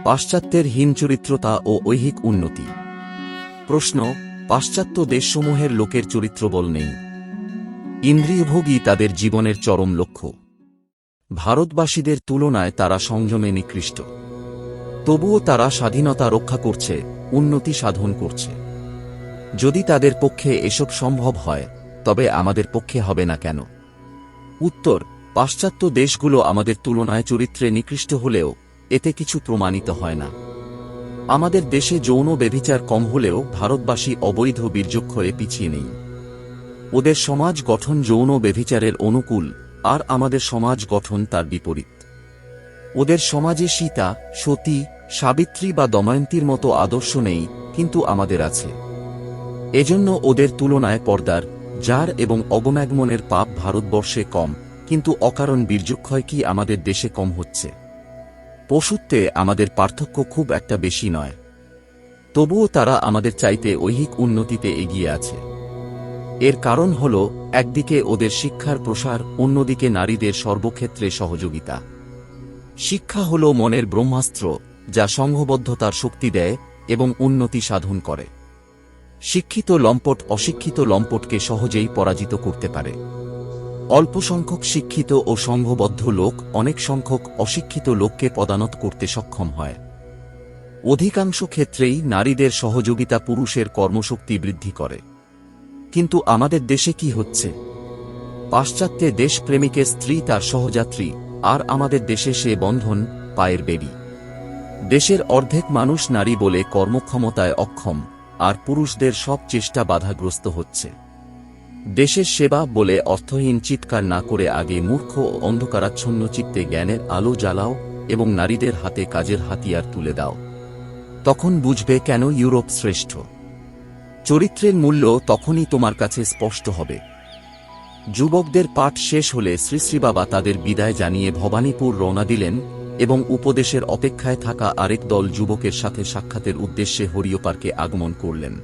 পাশ্চাত্যের হীনচরিত্রতা ও ঐহিক উন্নতি। প্রশ্ন: পাশ্চাত্য দেশসমূহের লোকের চরিত্রবল নেই। ইন্দ্রিয়ভোগই তাদের জীবনের চরম লক্ষ্য। ভারতবাসীদের তুলনায় তারা সংযমে নিকৃষ্ট। তবুও তারা স্বাধীনতা রক্ষা করছে, উন্নতি সাধন করছে। যদি তাদের পক্ষে এসব সম্ভব হয়, তবে আমাদের পক্ষে হবে না কেন? উত্তর: পাশ্চাত্য দেশগুলো আমাদের তুলনায় চরিত্রে নিকৃষ্ট হলেও এতে কিছু প্রমাণিত হয় না। আমাদের দেশে যৌন ব্যভিচার কম হলেও ভারতবাসী অবৈধ বীর্যক্ষয়ে পিছিয়ে নেই। ওদের সমাজ গঠন যৌন ব্যভিচারের অনুকূল, আর আমাদের সমাজ গঠন তার বিপরীত। ওদের সমাজে সীতা, সতী, সাবিত্রী বা দময়ন্তীর মতো আদর্শ নেই, কিন্তু আমাদের আছে। এজন্য ওদের তুলনায় পর্দার, জার এবং অবম্যাগমনের পাপ ভারতবর্ষে কম, কিন্তু অকারণ বীর্যক্ষয় কি আমাদের দেশে কম হচ্ছে? পশুত্বে আমাদের পার্থক্য খুব একটা বেশি নয়। তবুও তারা আমাদের চাইতে ঐহিক উন্নতিতে এগিয়ে আছে। এর কারণ হল, একদিকে ওদের শিক্ষার প্রসার, অন্যদিকে নারীদের সর্বক্ষেত্রে সহযোগিতা। শিক্ষা হল মনের ব্রহ্মাস্ত্র, যা সংঘবদ্ধতার শক্তি দেয় এবং উন্নতি সাধন করে। শিক্ষিত লম্পট অশিক্ষিত লম্পটকে সহজেই পরাজিত করতে পারে। অল্প সংখ্যক শিক্ষিত ও সংঘবদ্ধ লোক অনেক সংখ্যক অশিক্ষিত লোককে পদানত করতে সক্ষম হয়। অধিকাংশ ক্ষেত্রেই নারীদের সহযোগিতা পুরুষের কর্মশক্তি বৃদ্ধি করে। কিন্তু আমাদের দেশে কি হচ্ছে? পাশ্চাত্যে দেশপ্রেমিকের স্ত্রী তার সহযাত্রী, আর আমাদের দেশে সে বন্ধন, পায়ের বেবি। দেশের অর্ধেক মানুষ নারী বলে কর্মক্ষমতায় অক্ষম, আর পুরুষদের সব চেষ্টা বাধাগ্রস্ত হচ্ছে। দেশের সেবা বলে অর্থহীন চিৎকার না করে আগে মূর্খ ও অন্ধকারাচ্ছন্ন চিত্তে জ্ঞানের আলো জ্বালাও এবং নারীদের হাতে কাজের হাতিয়ার তুলে দাও। তখন বুঝবে কেন ইউরোপ শ্রেষ্ঠ। চরিত্রের মূল্য তখনই তোমার কাছে স্পষ্ট হবে। যুবকদের পাঠ শেষ হলে শ্রী শ্রী বাবা তাদের বিদায় জানিয়ে ভবানীপুর রওনা দিলেন এবং উপদেশের অপেক্ষায় থাকা আরেক দল যুবকের সাথে সাক্ষাতের উদ্দেশ্যে হরিয় পার্কে আগমন করলেন।